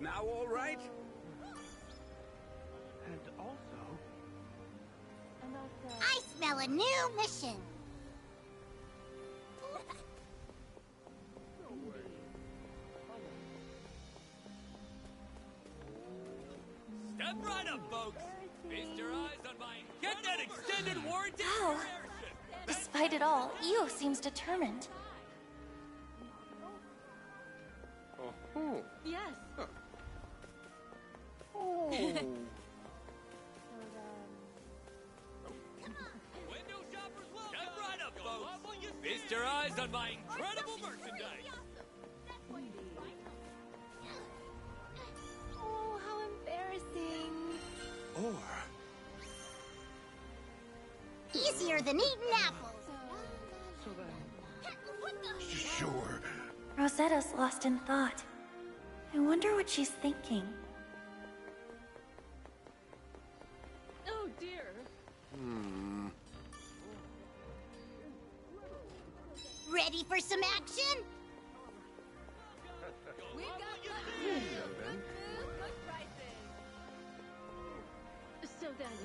Now all right? And also... I smell a new mission. Step right up, folks. Feast your eyes on my... Get that extended warranty for Wow. your airship. Despite it all, Io seems determined. Oh. Yes. Oh. Window shoppers welcome. Step right up, folks. Feast your eyes on my incredible merchandise. Oh, how embarrassing. Or... Easier than eating apples. So then... Sure. Rosetta's lost in thought. I wonder what she's thinking. Oh dear. Ready for some action? We've got So then... good prices. So then,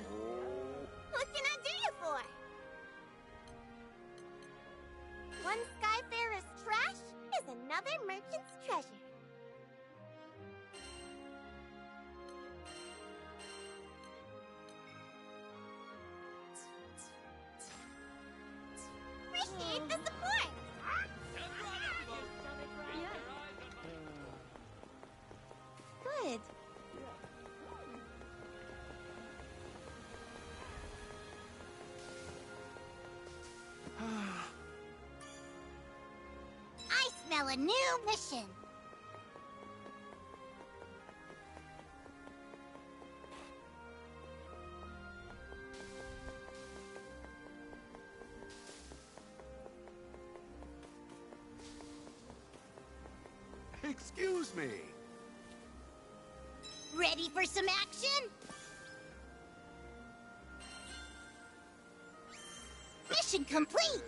What can I do you for? One Skyfarer's trash is another merchant's treasure. Appreciate the support. Step right up, folks. Feast your eyes on my... Good. I smell a new mission. Excuse me. Ready for some action? Mission complete!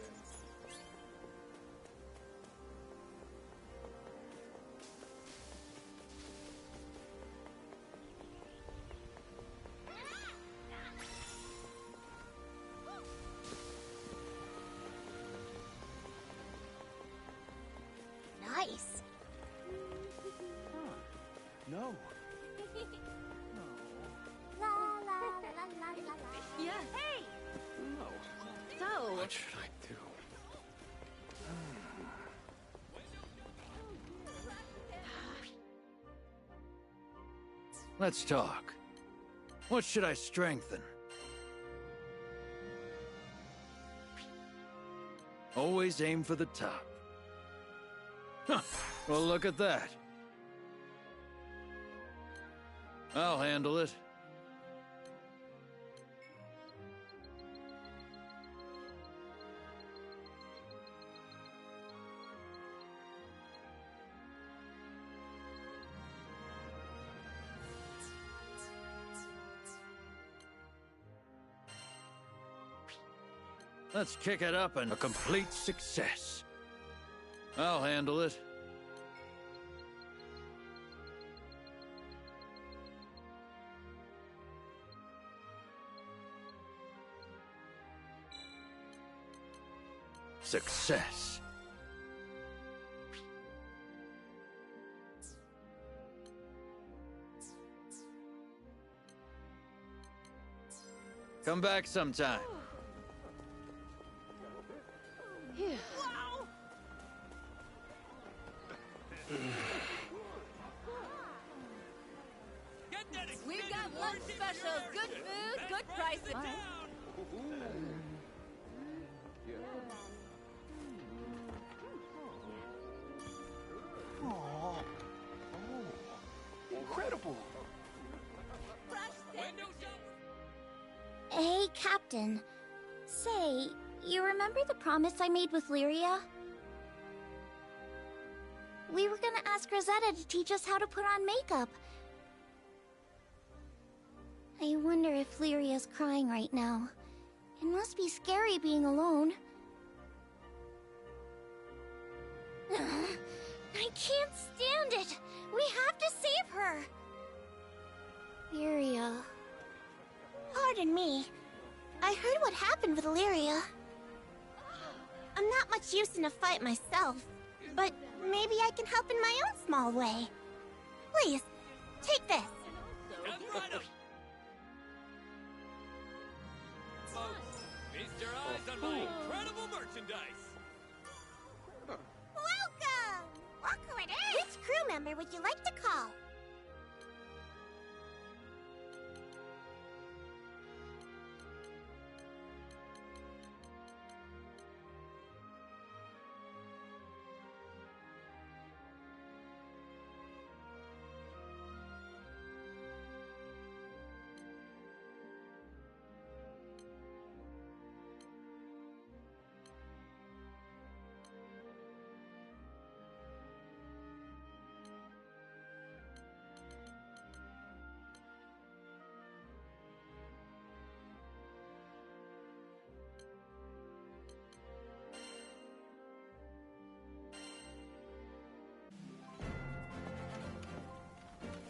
Nice. No. La la la la la la. yeah. Hey! No. So, What should I do? Let's talk. What should I strengthen? Always aim for the top. Huh. Well, look at that. I'll handle it. Let's kick it up and a complete success. I'll handle it. Success. Come back sometime. phew. Get that We've extended got lunch warranty for your specials. Good airship. food, Back good prices prices. down. Oh. Incredible. Window shop. Hey, Captain. Say, you remember the promise I made with Lyria? We were gonna ask Rosetta to teach us how to put on makeup. I wonder if Lyria's crying right now. It must be scary being alone. I can't stand it! We have to save her! pardon me. I heard what happened with Lyria. I'm not much use in a fight myself, but maybe I can help in my own small way. Please, take this. Step right up. Folks, feast your eyes on my incredible merchandise. Welcome! Look who it is! Which crew member would you like to call?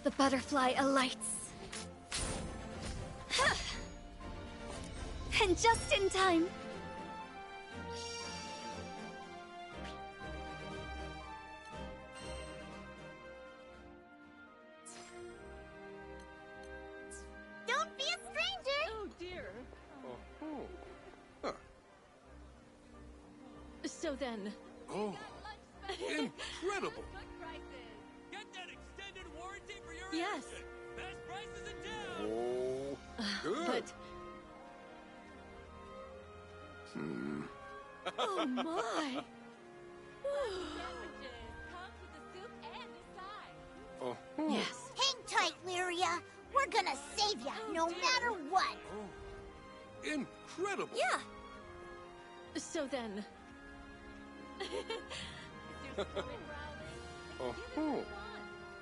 The butterfly alights. And just in time. Don't be a stranger! Oh dear. Huh. So then, Oh, incredible! Good prices. Get that extended warranty for your Yes. engine. Best prices in town. Oh, good. but oh my. Sandwiches. Comes with the soup and the side. Oh, Yes. Hang tight, Lyria. We're gonna save ya, no matter what. incredible! Yeah. So then, Is your stomach growling? Oh, Give it what you want.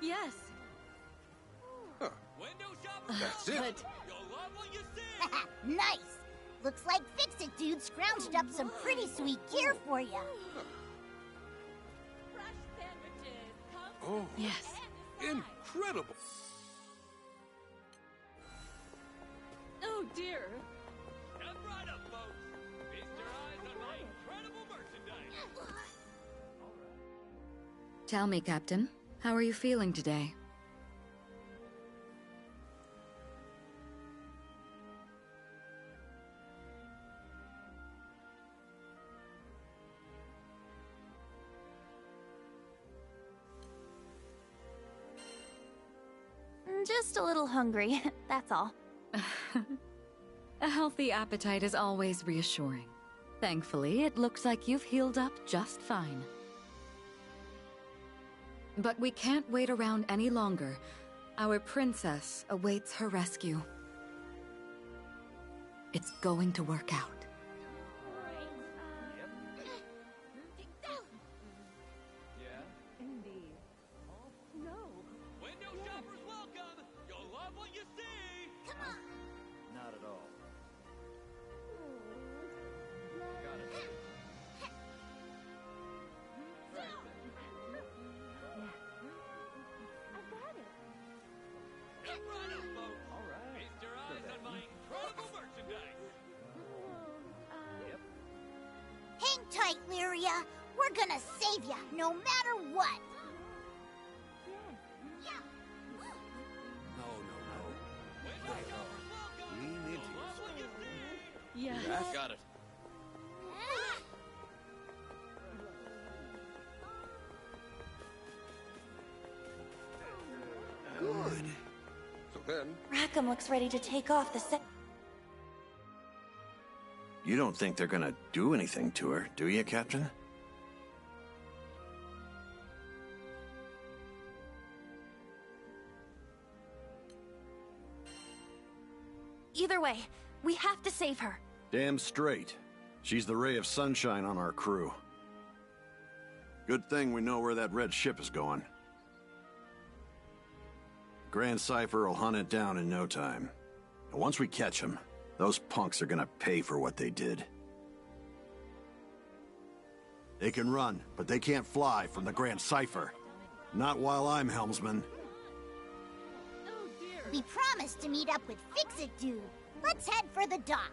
yes. Window shoppers. That's it. But You'll love what you see. Nice. Looks like Fix-It Dude scrounged up some pretty sweet gear for ya. Fresh sandwiches. Comes Oh, with the yes. soup and the side. incredible! oh dear. Step right up, folks. Feast your eyes on my incredible merchandise. Tell me, Captain, how are you feeling today? Just a little hungry, that's all. A healthy appetite is always reassuring. Thankfully, it looks like you've healed up just fine. But we can't wait around any longer. Our princess awaits her rescue. It's going to work out. Indeed. No. Window shoppers welcome. You'll love what you see. Come on. Not at all. Got it. Step right up, folks. All right. Feast your eyes on my incredible merchandise. Hang tight, Lyria. We're gonna save ya, no matter what. No, no, Window shoppers welcome. Lean into You'll love what you see. Yeah. Got it. no. Good. So then, Rackham looks ready to take off the set. You don't think they're gonna do anything to her, do you, Captain? Either way, we have to save her. Damn straight. She's the ray of sunshine on our crew. Good thing we know where that red ship is going. Grand Cypher will hunt it down in no time. And once we catch him, those punks are gonna pay for what they did. They can run, but they can't fly from the Grand Cypher. Not while I'm helmsman. Oh dear. We promised to meet up with Fix-It Dude. Let's head for the dock.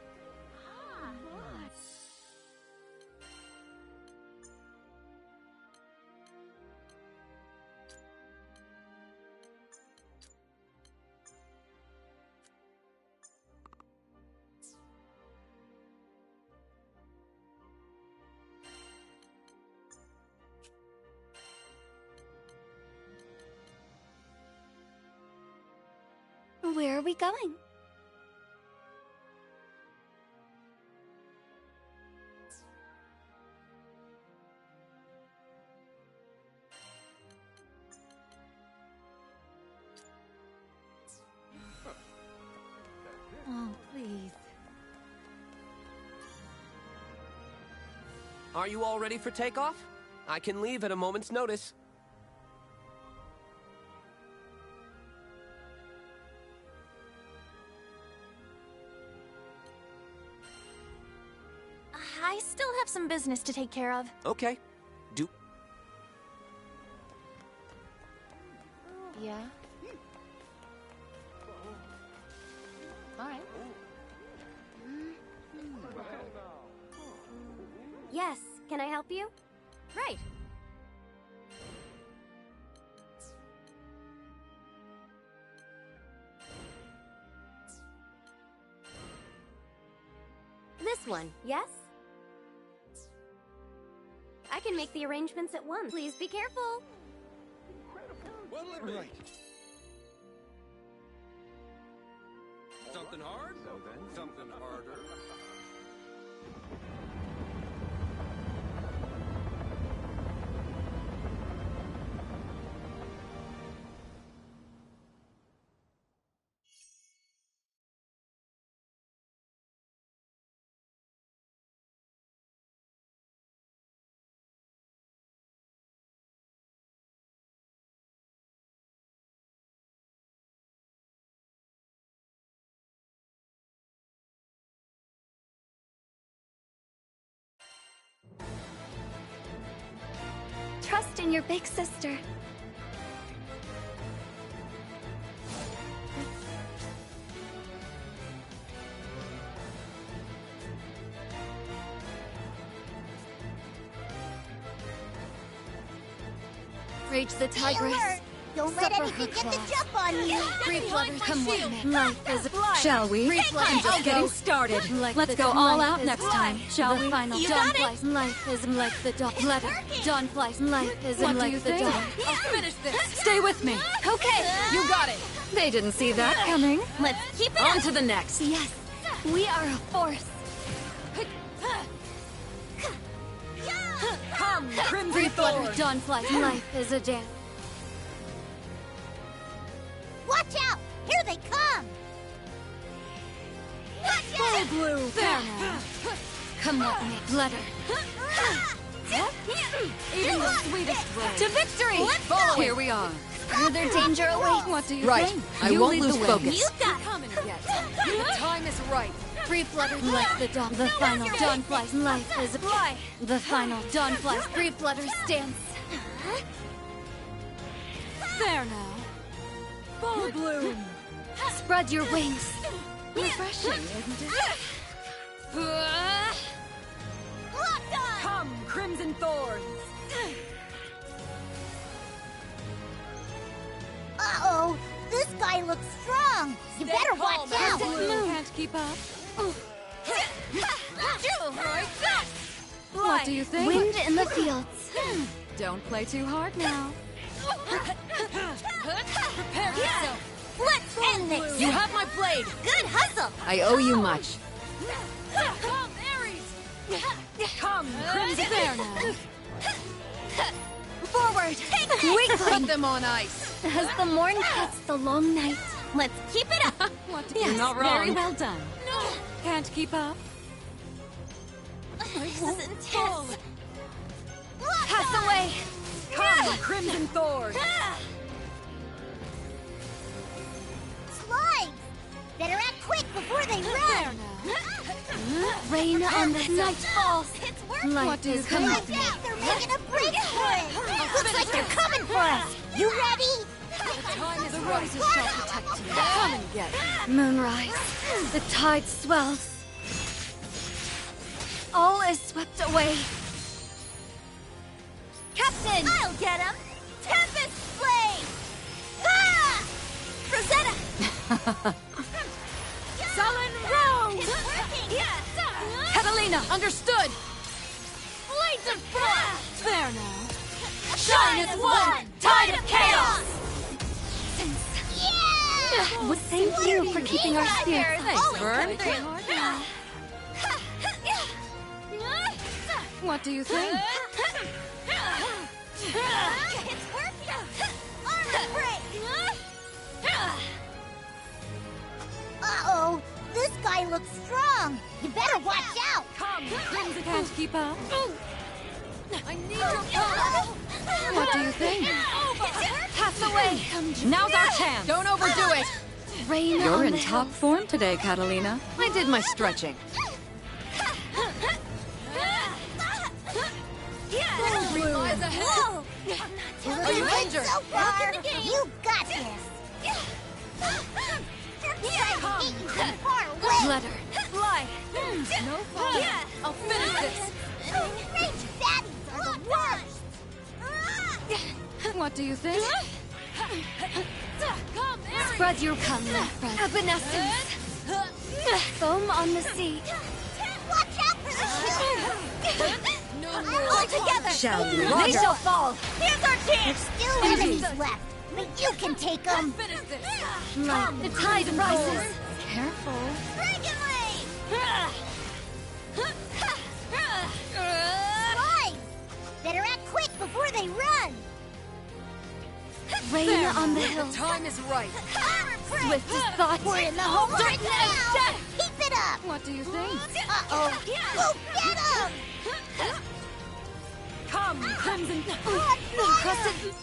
Where are we going? Oh, please. Are you all ready for takeoff? I can leave at a moment's notice. I still have some business to take care of. Okay. Yeah? Alright. Yes, can I help you? Right. This one, yes? I can make the arrangements at once. Please be careful. Well, let me. Something hard? Something harder? Trust in your big sister. Reach the tigress. Alert! Don't let Supper anything her get the claws. jump on you. Free flutters, come with me. Life is Shall we? Free flutters, Just getting started. Let's go all out next time, shall we? Final You dawn got it. flies. Life is like the dawn. Letter. working. Dawn flies. Life is What do like you the think? dawn. I'll finish this. Stay with me. Okay. You got it. They didn't see that coming. Let's keep it On up. to the next. Yes, we are a force. Come, Crimson Free flutter. Thorn. Dawn flies. Life is a dance. Watch out! Here they come! Watch out! Blue. There now. Come with me. Letter. Even the sweetest rose. To victory. Let's go! Here we are. Further danger awaits. What do you Right. think? I You won't lead lose the way. focus. You got it! Coming yet. The time is right. Free flutter like the dawn. The final dawn flies. Life is a fly. The final dawn flies. Free flutter stance. There now. Full bloom. Spread your wings. Refreshing, isn't it? Locked on! Come, Crimson Thorns. Uh-oh! This guy looks strong! You better watch out! Blue can't keep up. Fly. What do you think? Wind in the fields. Don't play too hard now. Prepare yourself! Let's end this! You have my blade. Good hustle! I owe you much. Come, Ares. Come, Crimson. There now. Forward. Put Weakling. them on ice. As the morn cuts the long night. Let's keep it up! You're not wrong. Very well done. Can't keep up. This is intense! Pass away. Come, Crimson Thorn. Slimes! Better act quick before they run! Rain on the night falls. It's working! Life is coming. Watch out! They're making a break for it! Looks like they're coming for us! You ready? time is right. The roses shall protect you. Come and get it. Moonrise. The tide swells. All is swept away. Captain! I'll get him! Tempest Blade! Ah! Rosetta! Sullen Rose! It's working! Yes! Catalina, understood! Blades of Frost! There now. Shine as one! Tide of Chaos! Yeah! Well, thank you for keeping our spirits high. Vern. What do you think? It's working! Armor break! Uh-oh! This guy looks strong! You better watch out! Come, Crimson. Can't keep up. I need your help! What do you think? Pass away! Now's our chance! Don't overdo it! Rain You're on in the top hills. form today, Catalina. I did my stretching. Green lies ahead! Whoa! Are you injured? So far, you got this! Try to hit you from far away! Let her. Fly! No problem. I'll finish this! Rage baddies are the worst! What do you think? Come, Ares! Spread your cunning, friend. Evanescence. Foam on the sea. Watch out for the shield! All together! Shall we? They shall fall! Here's our chance! There's still enemies left, but you can take them! Finish this! Like the tide rises. Careful. Dragon Wave! Guys! Better act quick before they run! Rain on the The hills. time is right. Armor break! Swift as thought. We're in the home right now! Keep it up! What do you think? Uh-oh! Go get them! Come, Crimson. Encrusted.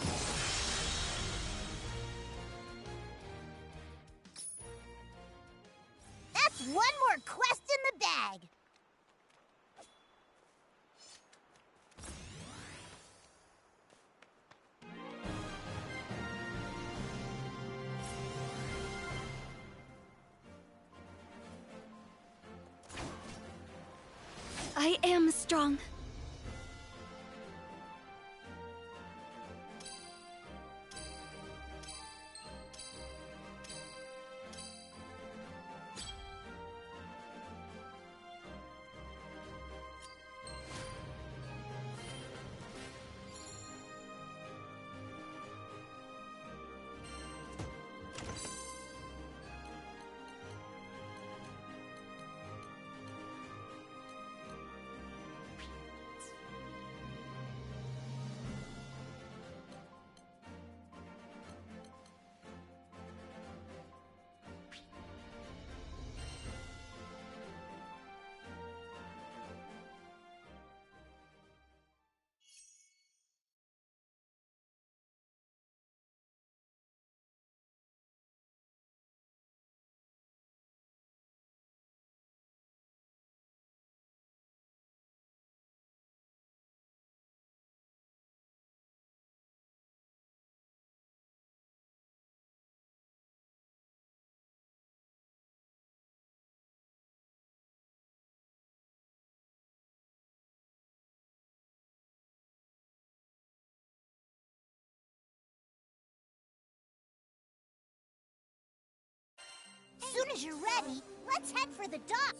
That's one more quest in the bag! I am strong. As soon as you're ready, let's head for the dock.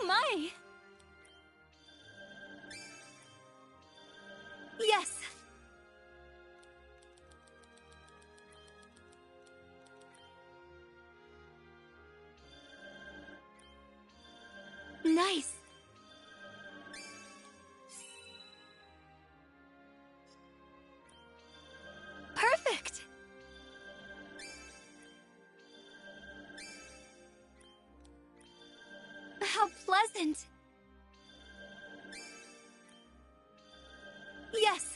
my! Yes! Nice! Perfect! How pleasant! Yes!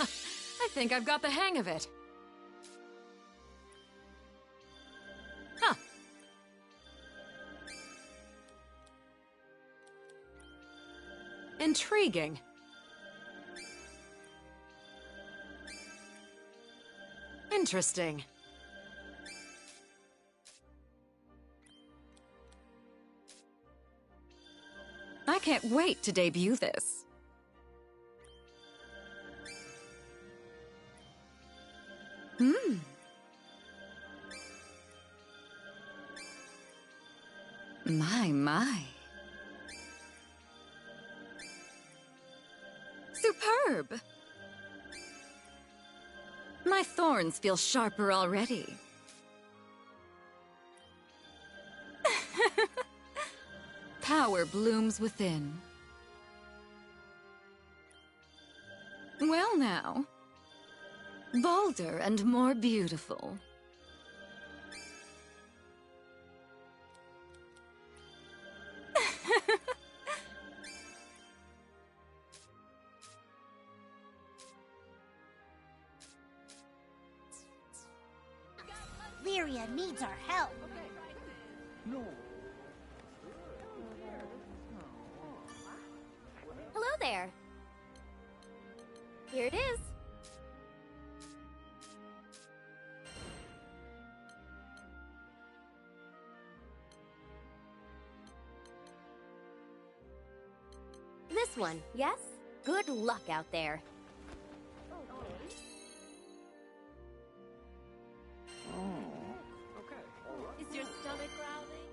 I think I've got the hang of it. Huh. Intriguing. Interesting. I can't wait to debut this. My. Superb! My thorns feel sharper already. Power blooms within. Well now. Bolder and more beautiful. Lyria needs our help. No. Hello there. Here it is. This one, yes? Good luck out there. Is your stomach growling?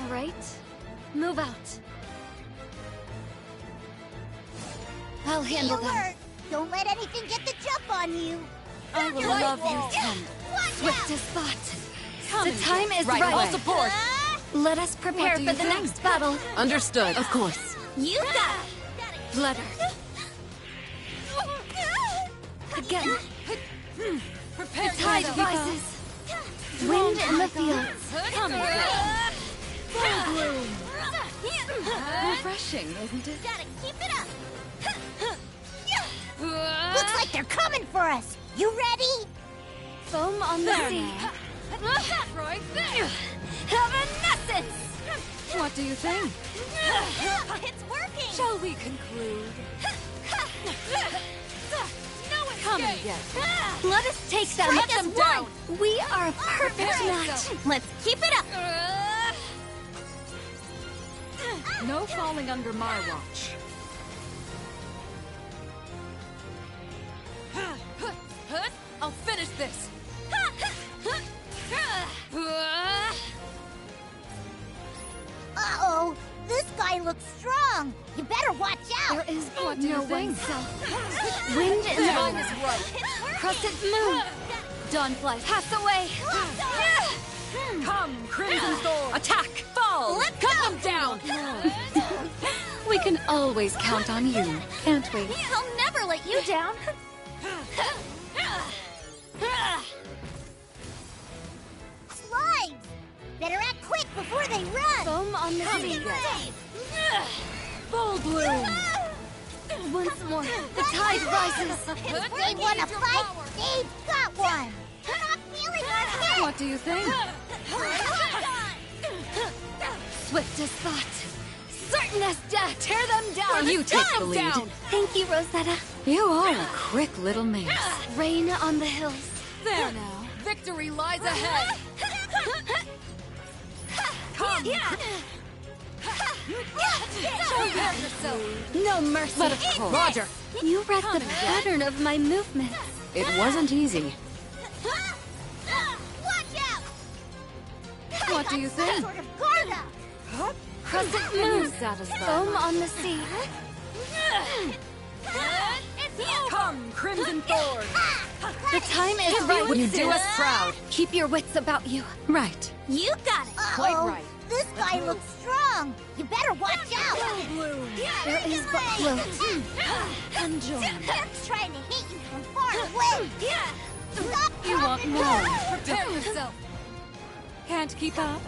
All right, move out. I'll handle them. Don't let anything get the jump on you. I will love you tender. Swift as thought. The time is right. All support! Let us prepare for the next battle. Understood. Of course. You got it. Flutter. Again. Prepare The tide rises. Wind in the fields. Come Full bloom. Refreshing, isn't it? Gotta keep it up. Looks like they're coming for us. You ready? Foam on the sea. Right there! Evanescence! What do you think? It's working. Shall we conclude? Come and get them. Let us take them. Let them down. We are a perfect match. Let's keep it up. No falling under my watch. I'll finish this. Uh-oh. This guy looks strong. You better watch out. There is What do you no think? oneself. Wind in the Time is right. crescent moon. Dawnfly, pass away. Come, Crimson Storm! Attack! Fall! Let's Cut them down! We can always count on you, can't we? I'll never let you down. Slimes. Better act quick before they run. Foam on the sea. Full bloom! Once more, the tide rises. If they want to fight, they've got one. do you think? Swift as thought, certain as death. Tear them down. You take the lead. Thank you, Rosetta. You are a quick little mace. Rain on the hills. There now. Victory lies ahead. Come. Prepare yourself. No mercy. But of course. Roger. You read the pattern of my movements. It wasn't easy. Watch out! What do you think? Sort of Garda! Crescent moon. Satisfied. Foam on the sea. Come, Crimson Thorn. The time is right. You do us proud. Keep your wits about you. Right. You got it! Quite right. This guy looks strong! You better watch out! There is but float. Conjoin. They're trying to hit you from far away! Stop You want dropping more? down. Prepare yourself. Can't keep up?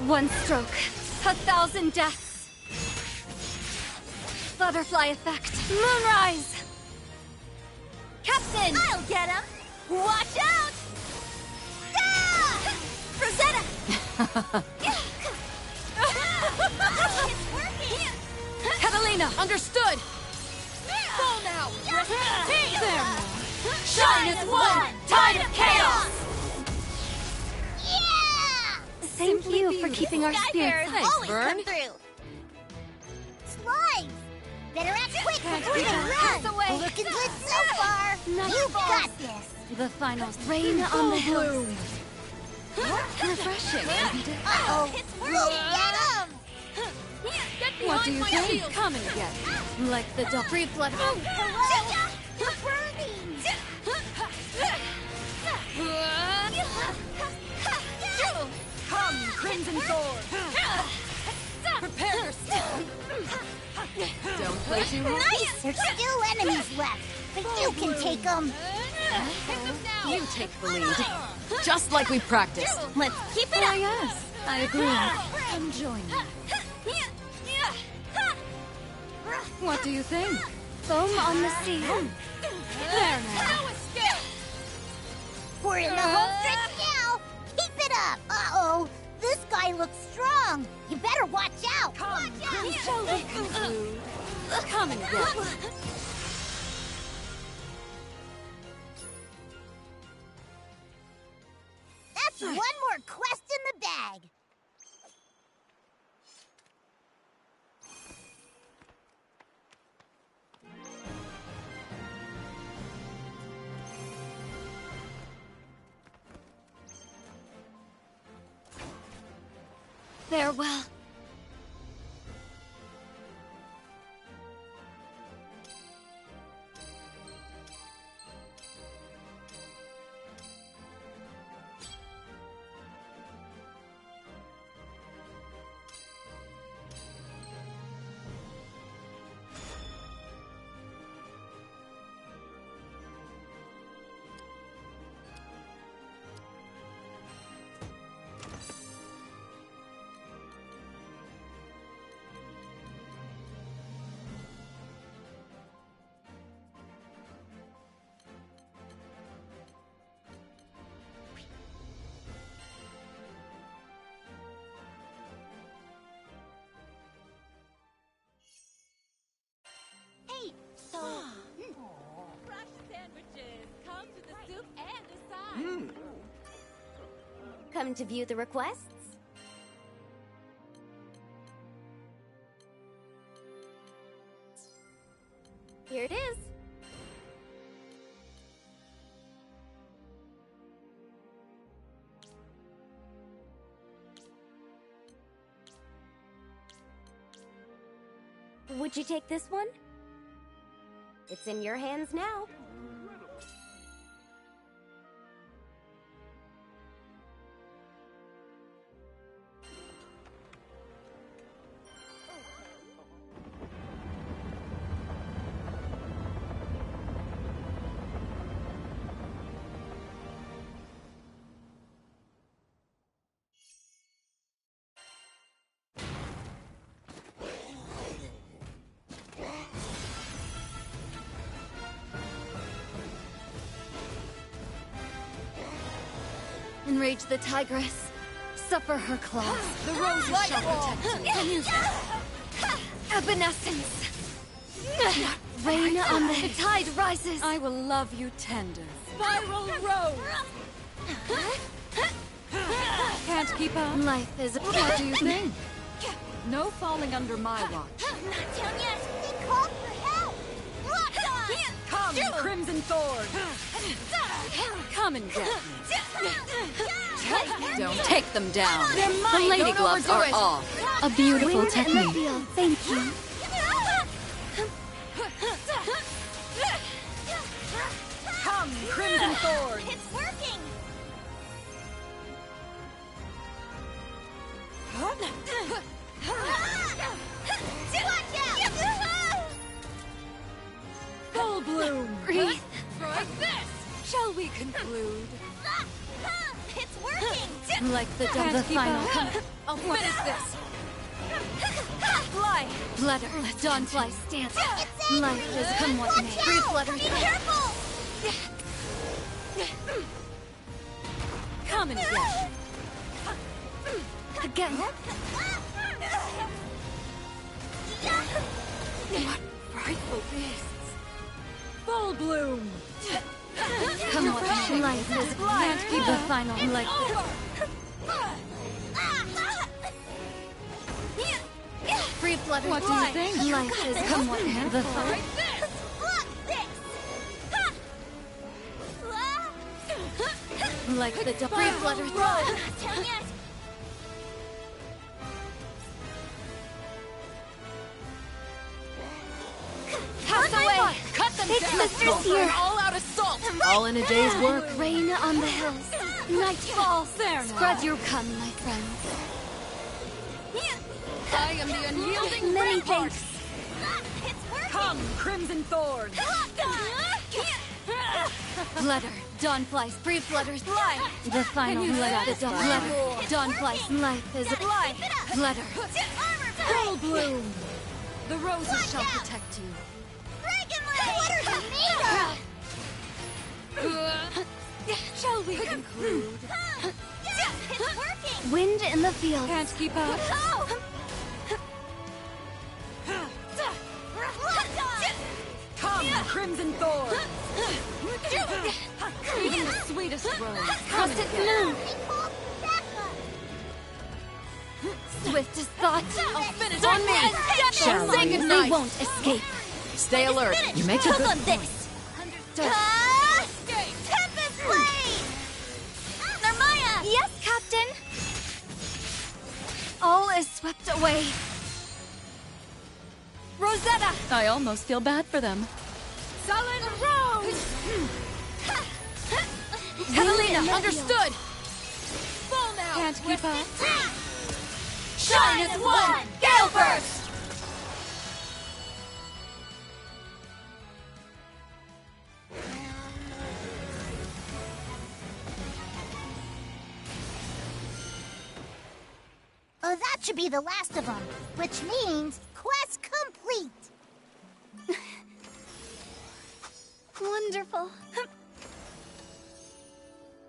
One stroke, 1,000 deaths. Butterfly effect. Moonrise. Captain! I'll get him! Watch out! Ah! Rosetta! It's working! Catalina, understood. Fall now. There! Shine as one. Tide of chaos. Yeah! Thank you for keeping our spirits Skybears up. always come through. Slimes! Better act quick before they Pass run! away. Looking good so far! You got this! The finals. Rain on the hills. Refreshing, isn't it? Uh-oh! It's working! Get him! What do you my think? shield. Come and get me. Like the dog. Free blood. Hello? You're burning! Come, Crimson Thorn. Prepare yourself. Don't play too hard. Nice! There's still enemies left, but you can take them! You take the lead. Just like we practiced. Let's keep it Why, up! yes. I agree. Come join me. What do you think? Foam on the sea. There now. We're in the home stretch now! Keep it up! Uh-oh! This guy looks strong! You better watch out! Watch out! Shall we conclude? Come and get me. That's one more quest in the bag! Farewell. Hey, so... Fresh sandwiches. Come to the soup and decide. Come to view the requests? Here it is. Would you take this one? It's in your hands now. Enrage the tigress. Suffer her claws. The rose shall protect you. Evanescence. Rain on the tide rises. I will love you tender. Spiral Rose! Can't keep up. Life is What do you think? No falling under my watch. Not down yet. He called for help. Rock on! Come, Crimson Thorn! Come and get me. Don't take them down. The lady gloves are off. a beautiful technique. Thank you. Come, Crimson Thorn! It's working! Watch out! Full bloom! Breathe. Like this! Shall we conclude? It's working! Like the final. I'll finish this! Fly. Flutter. Dawnfly stance. Life has come what may. Free flutter. Be careful! Come and get me. Again. What frightful beasts! Full bloom! Come what may. Life has can't keep the final like free flutter. What do you think? Life has come what may. The final. Like this! Like the free flutter. Not down yet! Pass away. Cut them Big down! sisters here. All-out assault! All in a day's work. Rain on the hills. Night falls. There now. Spread your come, my friends. I am the unyielding Many rampart! thanks. It's working! Come, Crimson Thorn! Flutter. Dawnflies. Free flutters. Fly. The final. Like the dawn. Flutter. Dawnflies. Life is fly. Flutter. Full bloom! The roses shall protect you. What are you made of? Shall we conclude? It's working! Wind in the field. Can't keep up. Come, Crimson Thorn! Even the sweetest rose. Constant moon. Swift as thought. I'll finish on me! Shall Say we? goodnight. They won't escape. Stay alert. You make a Come good on, point. this! Understood. Tempest Blade! Narmaya! Yes, Captain. All is swept away. Rosetta! I almost feel bad for them. Sullen Rose! Catalina, understood! Full now! Can't keep up. Shine as one! Gale Burst! Oh, that should be the last of them, which means quest complete. Wonderful.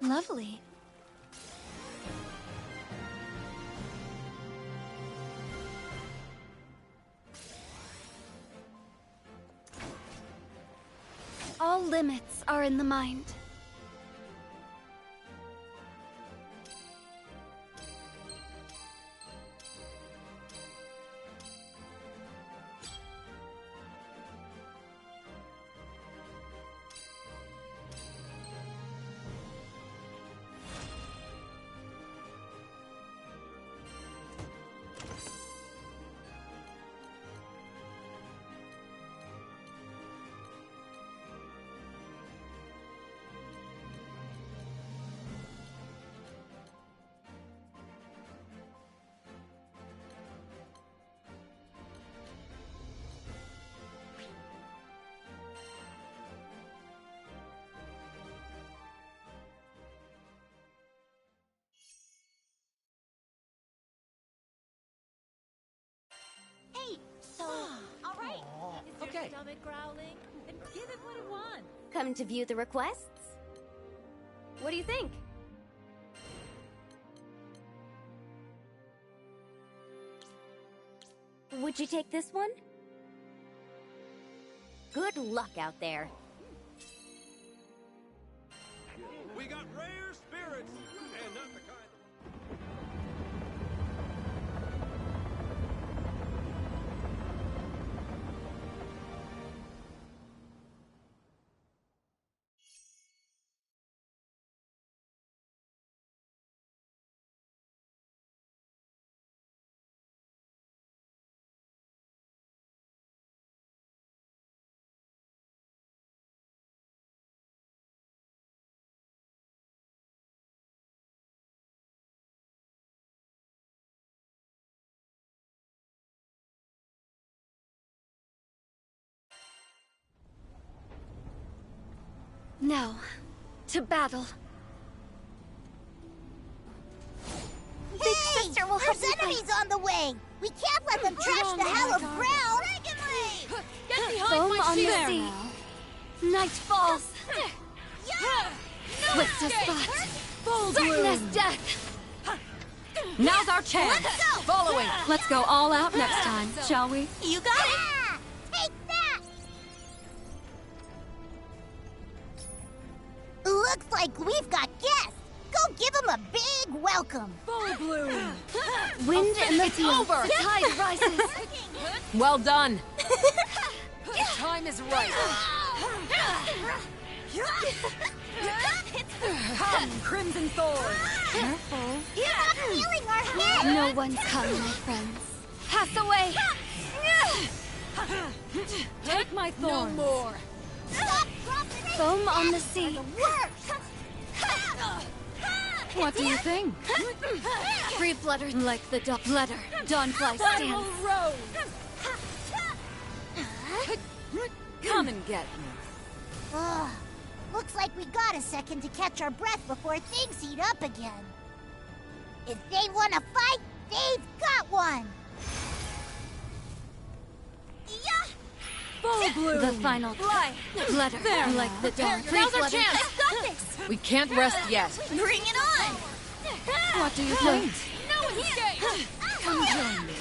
Lovely. All limits are in the mind. So, all right. Is your stomach growling? Then give it what it wants. Come to view the requests? What do you think? Would you take this one? Good luck out there. We got rare spirits, and not the kind. Now, to battle. Big sister will have enemies on the way. We can't let them trash the hallowed ground. Get behind Foam my on the shield! sea. Night falls. Swift as thought. Certain as death. Now's our chance! Following! Let's go all out next time, shall we? You got it. Take that. Looks like we've got guests. Go give them a big welcome. Full bloom! Wind in the It's field. over. The tide rises. Well done! The time is right. Come, Crimson Thorn! Careful. Feeling our head. No one's coming, my friends. Pass away. Take my thorn! No more! Stop dropping it. Foam on the sea. What do you think? Free flutter like the letter. Dawnfly stands. Rose! Come and get me. Ugh. Looks like we got a second to catch our breath before things heat up again. If they want to fight, they've got one. Full bloom! The final letter like the dawn. Free Now's our flutter. chance! Got this. We can't rest yet. Bring it on. What do you think? No escape. Come join me.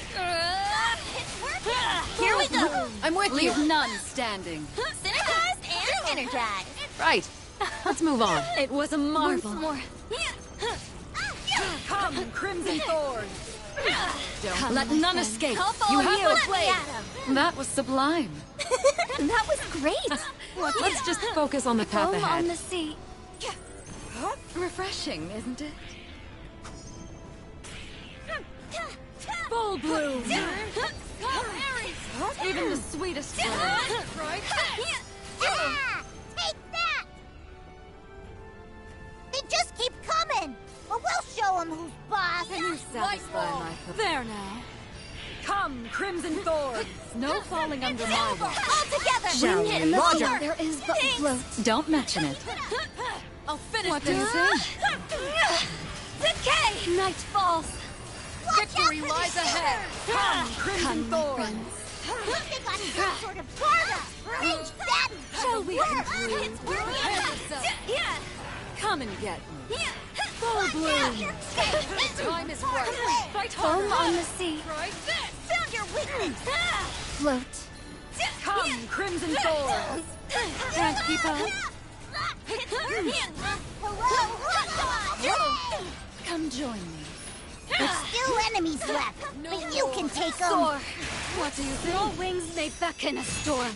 Here we go. I'm with Leave you. none standing. Synergized and energized. Right. Let's move on. It was a marvel. More. Come, Crimson Thorn! Come, Let my none friends. escape. Help You all have you. the Let me blade. at 'em. That was sublime. That was great. Let's just focus on the path Foam on ahead. the sea. Refreshing, isn't it? Full bloom! Even the sweetest words. Right? Take that. They just keep coming. But we'll show them who's boss. Satisfy my There now. Come, Crimson Thorns! No falling under my watch. All together. Shall Wind in the Roger. field. There is but float. Don't mention it. I'll finish What do you think? Decay. Night falls. Victory lies ahead! Come, Crimson Come, my Thorns! friends. They got some sort of karma. Range that. Shall we conclude? It's working. Yeah. Come and get me. Full bloom! Time is right. Fight Foam harder. on the sea. Found your weakness. Float. Come, Crimson Thorns! Can't keep up. Hello. Come join me. There's still enemies left, but you can take them. Soar. What do you think? All wings may beckon a storm.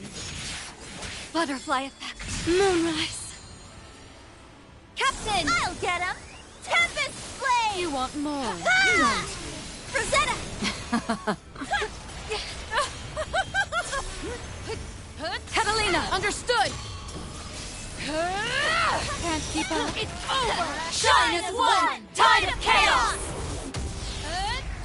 Butterfly effect. Moonrise. Captain! I'll get him! Tempest Blade! You want more? Rosetta! Catalina, understood! Can't keep up. It's over! Shine as one! Tide of chaos!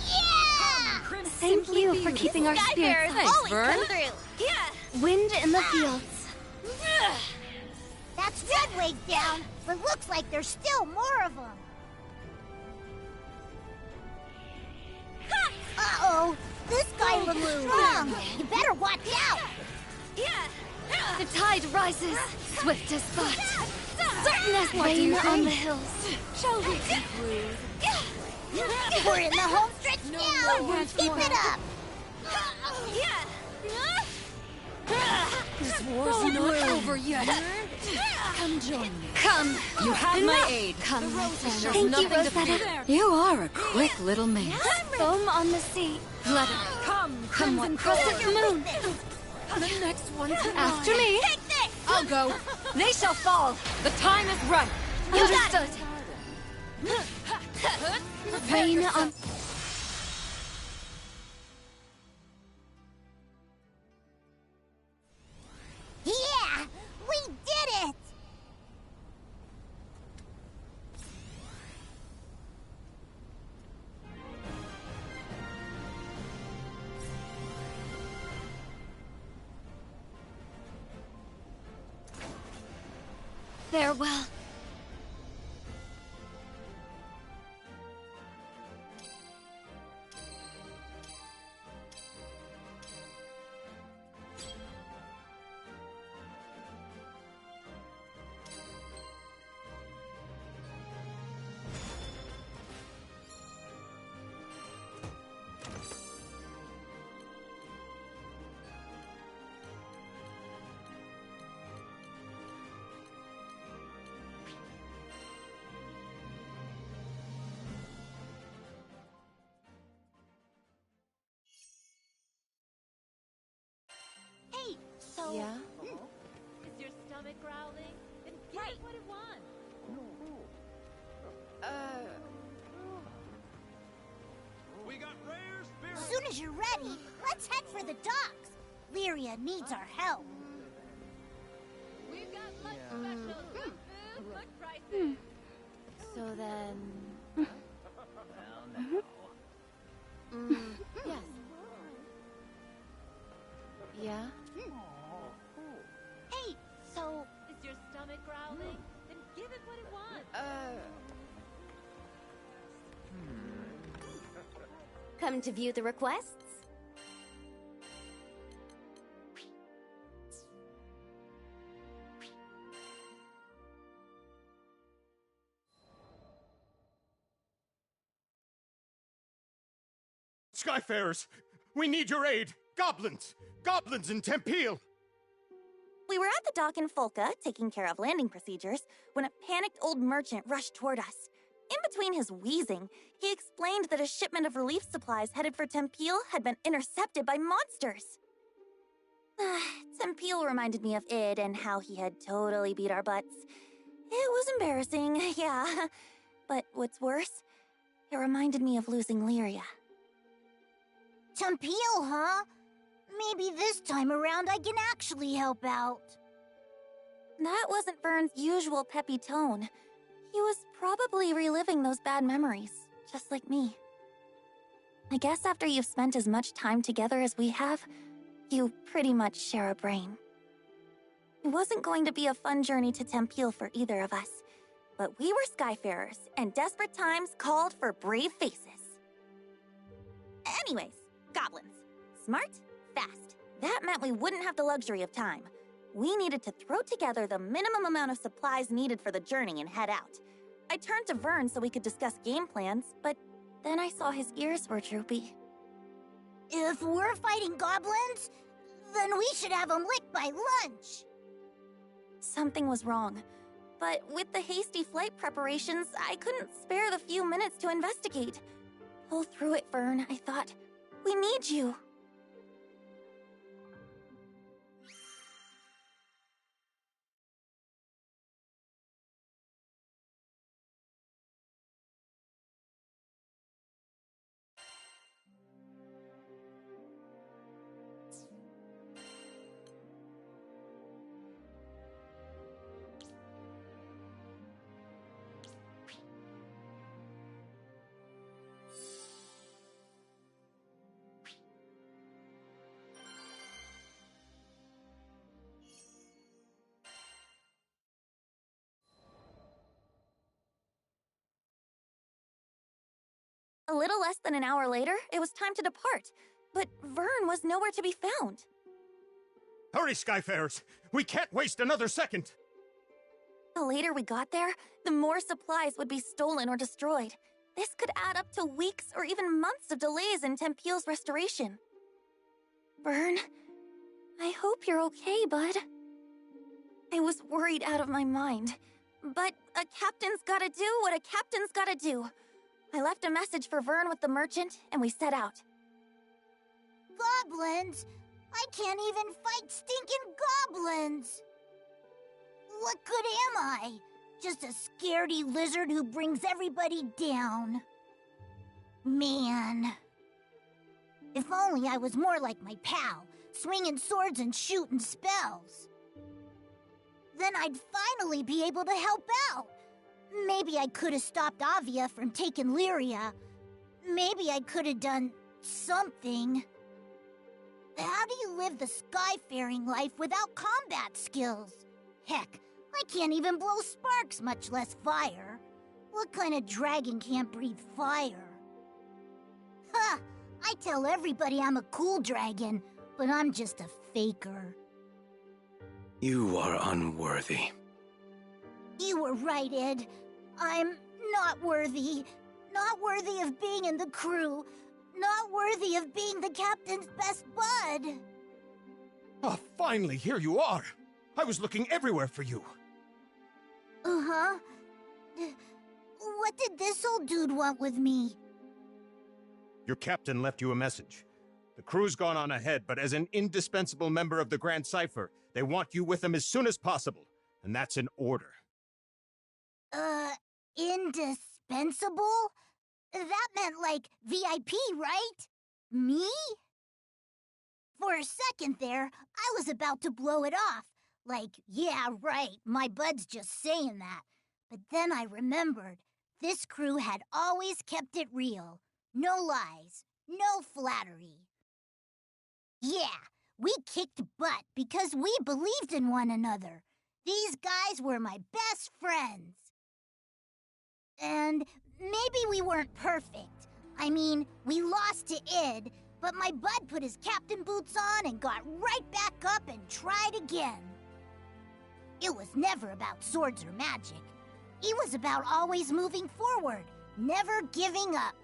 Yeah! Thank you for keeping our spirits high. always Vern. come through. Yeah! Wind in the fields. That's one wave down, but looks like there's still more of them. Uh-oh! This guy looks strong! You better watch out! The tide rises. Swift as thought. Certain as What do you rain on think? the hills. Shall we conclude? We're in the home stretch now! more. Keep it up! This war's not over yet. Come join me. Come. You have my aid. Come, my friend. There's Thank you, nothing to Rosetta. fear. You are a quick little man. Foam on the sea. Flutter. Come what crescent moon. The next one's After me. Take this! I'll go. They shall fall. The time is right. Understood. Rain on... Yeah! We did it! Farewell. Hey, so... Yeah? Is your stomach growling? Then give it what it wants. We got rare As spirits. soon as you're ready, let's head for the docks. Lyria needs our help. We've got lunch specials. Good food, good prices. So then... Yes. Yeah? Hey, so... Is your stomach growling? Then give it what it wants. Come to view the requests? Skyfarers, we need your aid. Goblins! Goblins in Tempeal! We were at the dock in Folca, taking care of landing procedures, when a panicked old merchant rushed toward us. In between his wheezing, he explained that a shipment of relief supplies headed for Tempeal had been intercepted by monsters. Tempeal reminded me of Id and how he had totally beat our butts. It was embarrassing, yeah. But what's worse, it reminded me of losing Lyria. Tempeal, huh? Maybe this time around I can actually help out. That wasn't Vern's usual peppy tone. He was probably reliving those bad memories, just like me. I guess after you've spent as much time together as we have, you pretty much share a brain. It wasn't going to be a fun journey to Tempeal for either of us, but we were Skyfarers, and desperate times called for brave faces. Anyways, goblins. Smart, fast. That meant we wouldn't have the luxury of time. We needed to throw together the minimum amount of supplies needed for the journey and head out. I turned to Vern so we could discuss game plans, but then I saw his ears were droopy. If we're fighting goblins, then we should have them licked by lunch. Something was wrong. But with the hasty flight preparations, I couldn't spare the few minutes to investigate. Pull through it, Vern, I thought. We need you. A little less than an hour later, it was time to depart, but Vern was nowhere to be found. Hurry, Skyfarers! We can't waste another second! The later we got there, the more supplies would be stolen or destroyed. This could add up to weeks or even months of delays in Tempeal's restoration. Vern, I hope you're okay, bud. I was worried out of my mind. But a captain's gotta do what a captain's gotta do. I left a message for Vern with the merchant, and we set out. Goblins? I can't even fight stinking goblins! What good am I? Just a scaredy lizard who brings everybody down. Man. If only I was more like my pal, swinging swords and shooting spells. Then I'd finally be able to help out. Maybe I could have stopped Avia from taking Lyria. Maybe I could have done something. How do you live the skyfaring life without combat skills? Heck, I can't even blow sparks, much less fire. What kind of dragon can't breathe fire? Ha! I tell everybody I'm a cool dragon, but I'm just a faker. You are unworthy. You were right, Ed. I'm not worthy. Not worthy of being in the crew. Not worthy of being the captain's best bud. Oh, finally, here you are. I was looking everywhere for you. Uh-huh. What did this old dude want with me? Your captain left you a message. The crew's gone on ahead, but as an indispensable member of the Grand Cipher, they want you with them as soon as possible. And that's an order. Indispensable? That meant, like, VIP, right? Me? For a second there, I was about to blow it off. Like, yeah, right, my bud's just saying that. But then I remembered, this crew had always kept it real. No lies, no flattery. Yeah, we kicked butt because we believed in one another. These guys were my best friends. And maybe we weren't perfect. I mean, we lost to Id, but my bud put his captain boots on and got right back up and tried again. It was never about swords or magic. It was about always moving forward, never giving up.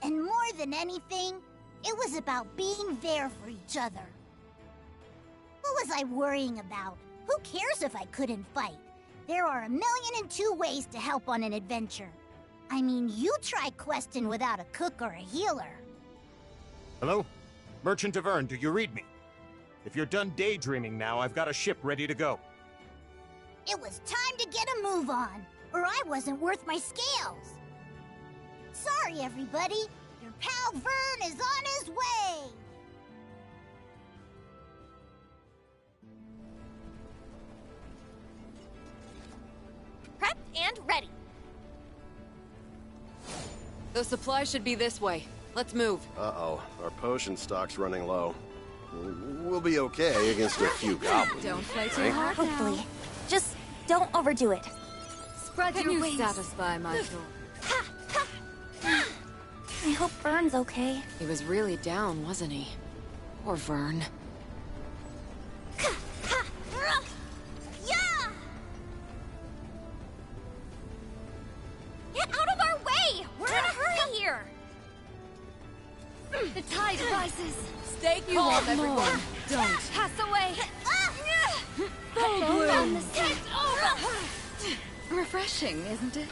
And more than anything, it was about being there for each other. What was I worrying about? Who cares if I couldn't fight? There are 1,000,002 ways to help on an adventure. I mean, you try questing without a cook or a healer. Hello? Merchant of Vern, do you read me? If you're done daydreaming now, I've got a ship ready to go. It was time to get a move on, or I wasn't worth my scales. Sorry, everybody. Your pal Vern is on his way. Prepped and ready. Those supplies should be this way. Let's move. Uh-oh, our potion stock's running low. We'll be okay against a few goblins. Don't play too right? hard now. Hopefully. Just don't overdo it. Spread Can your you wings. satisfy my soul? I hope Vern's okay. He was really down, wasn't he? Poor Vern. Yeah! Get out of our way! We're in a hurry here! The tide rises. Stay calm, everyone. Don't. Pass away. Granblue. It's over. Refreshing, isn't it?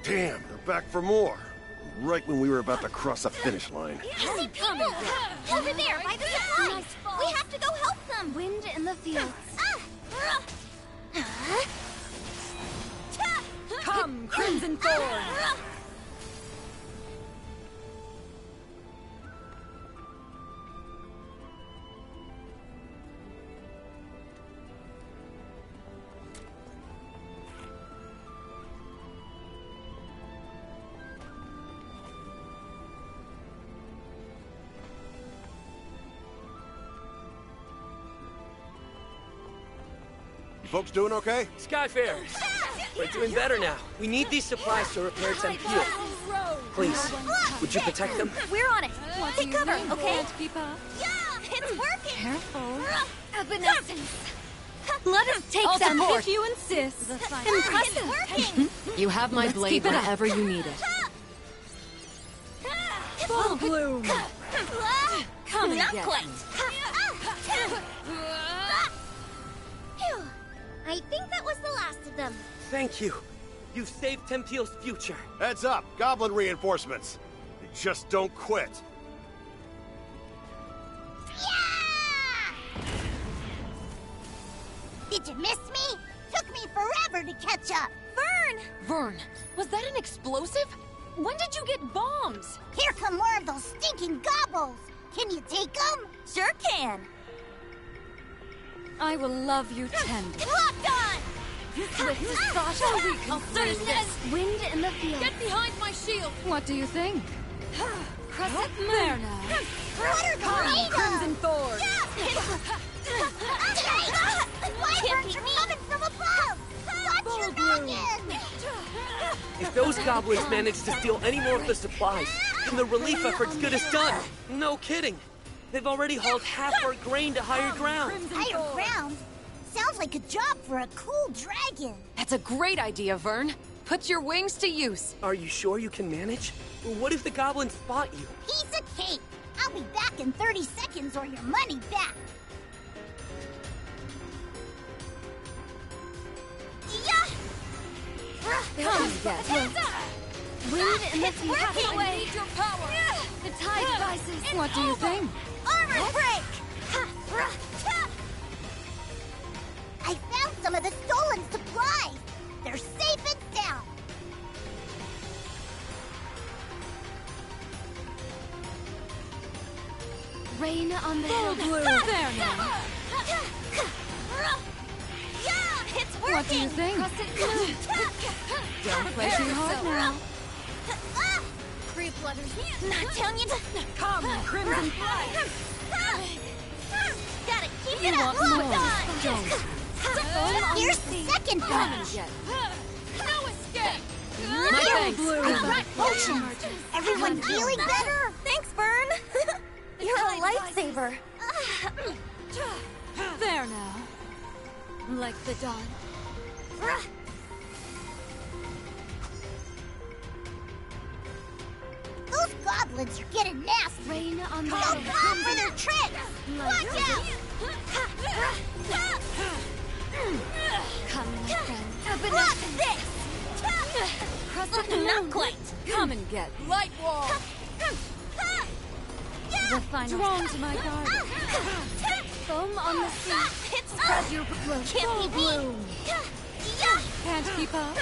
Damn, they're back for more. Right when we were about to cross the finish line. Easy coming. Over there, by the supply! We have to go help them! Wind in the fields. Come, Crimson Thorn! Folks doing okay? Skyfarers! We're doing better now. We need these supplies to repair Tempio. Please, would you protect them? We're on it. Take cover, okay? Keep up. Yeah, it's working! Careful. Evanescence. Let us take I'll them support. if you insist. It's working! You have my blade keep it up. whenever you need it. Full bloom. Come and Not get quite. me. Phew. I think that was the last of them. Thank you. You've saved Tempeal's future. Heads up, goblin reinforcements. They just don't quit. Yeah! Did you miss me? Took me forever to catch up. Vern! Vern, was that an explosive? When did you get bombs? Here come more of those stinking gobbles. Can you take them? Sure can. I will love you tenderly. Locked on! Swift as thought, shall we confirm this? Wind in the field. Get behind my shield! What do you think? Crescent there now. What are they made of? Crimson Thorn! Wyverns are coming from above! Watch your noggin! If those goblins manage to steal any more of the supplies, then the relief effort's good as done. No kidding. They've already hauled half our grain to higher ground. Higher ground? Sounds like a job for a cool dragon. That's a great idea, Vern. Put your wings to use. Are you sure you can manage? What if the goblins spot you? Piece of cake. I'll be back in 30 seconds or your money back. Come and get me. Wind in the It's field. working! I need your power. The tide devices. What do you think? Armor break! I found some of the stolen supplies. They're safe and sound. Rain on the hill. Blue. There now. Yeah, it's working. What do you think? Don't play too hard now. Three flutters. Not telling you to. Come, Crimson Gotta keep You it up. want Locked more? on. Don't. Here's the second Come and punch. get me. No escape. My thanks. I brought potions. Everyone feeling better? Thanks, Vern. You're a lifesaver. There now. Like the dawn. Those goblins are getting nasty. Rain on the Don't hill. fall for their tricks. Watch out. Come, my friend. Watch this. Crescent moon. Not quite. Come and get me. Light wall. The final. Drawn to my garden. Foam on the sea. It's Spread your blood. Can't be beat. Bloom. Can't keep up.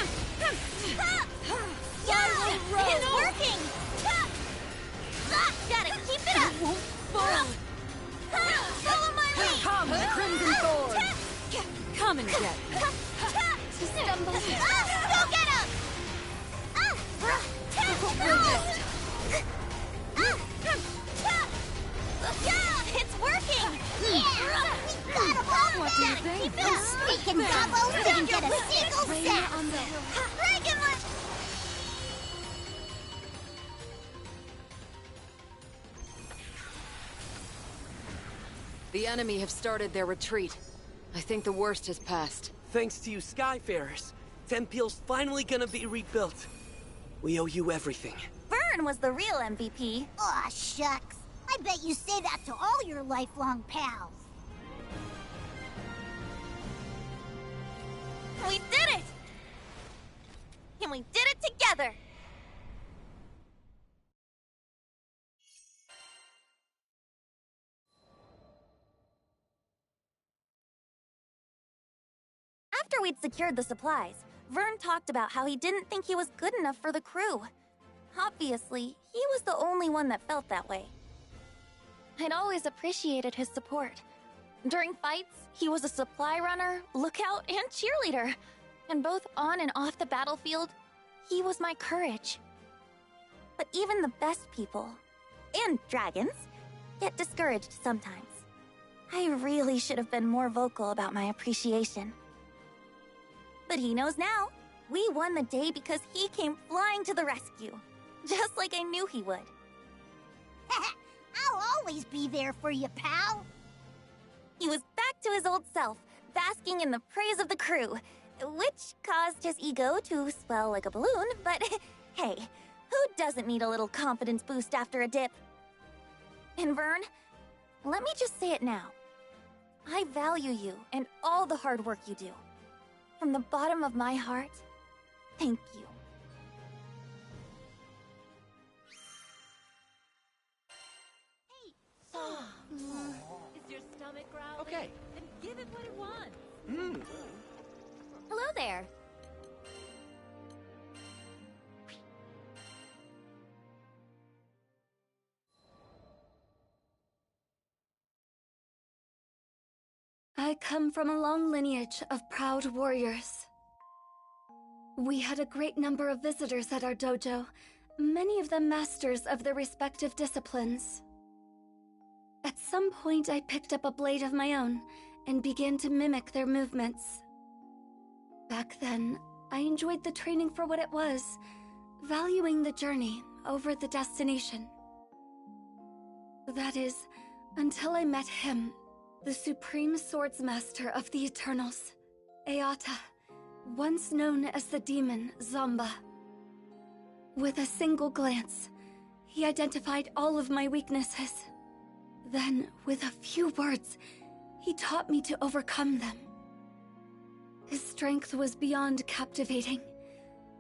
It's working. Gotta keep it up. Follow my lead. Come, Crimson Thorn. Come and get me. Stumble. Go get him. It's working. Yeah, we got him all What do you back. think? Those stinking gobos didn't get a single Rain cent. on the hill. Regular. The enemy have started their retreat. I think the worst has passed. Thanks to you Skyfarers, Tempeal's finally gonna be rebuilt. We owe you everything. Vern was the real MVP. Aw, shucks. I bet you say that to all your lifelong pals. We did it! And we did it together! After we'd secured the supplies, Vern talked about how he didn't think he was good enough for the crew. Obviously, he was the only one that felt that way. I'd always appreciated his support. During fights, he was a supply runner, lookout, and cheerleader. And both on and off the battlefield, he was my courage. But even the best people, and dragons, get discouraged sometimes. I really should have been more vocal about my appreciation. But he knows now. We won the day because he came flying to the rescue. Just like I knew he would. I'll always be there for you, pal. He was back to his old self, basking in the praise of the crew, which caused his ego to swell like a balloon, but hey, who doesn't need a little confidence boost after a dip? And Vern, let me just say it now. I value you and all the hard work you do. From the bottom of my heart, thank you. Is your stomach growling? Okay. Then give it what it wants. Hello there. I come from a long lineage of proud warriors. We had a great number of visitors at our dojo, many of them masters of their respective disciplines. At some point, I picked up a blade of my own and began to mimic their movements. Back then, I enjoyed the training for what it was, valuing the journey over the destination. That is, until I met him, the supreme swordsmaster of the Eternals, Eata, once known as the demon Zomba. With a single glance, he identified all of my weaknesses. Then, with a few words, he taught me to overcome them. His strength was beyond captivating.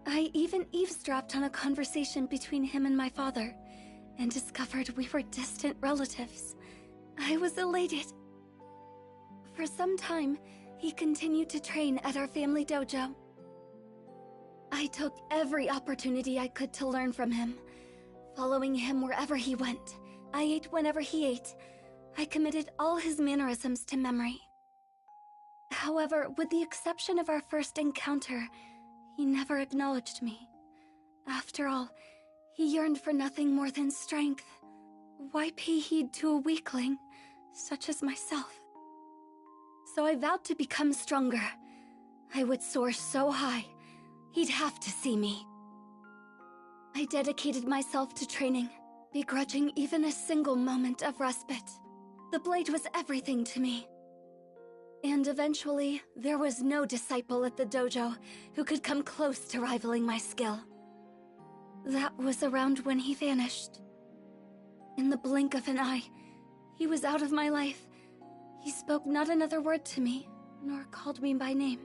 I even eavesdropped on a conversation between him and my father, and discovered we were distant relatives. I was elated. For some time, he continued to train at our family dojo. I took every opportunity I could to learn from him, following him wherever he went. I ate whenever he ate. I committed all his mannerisms to memory. However, with the exception of our first encounter, he never acknowledged me. After all, he yearned for nothing more than strength. Why pay heed to a weakling, such as myself? So I vowed to become stronger. I would soar so high, he'd have to see me. I dedicated myself to training, begrudging even a single moment of respite. The blade was everything to me. And eventually, there was no disciple at the dojo who could come close to rivaling my skill. That was around when he vanished. In the blink of an eye, he was out of my life. He spoke not another word to me, nor called me by name.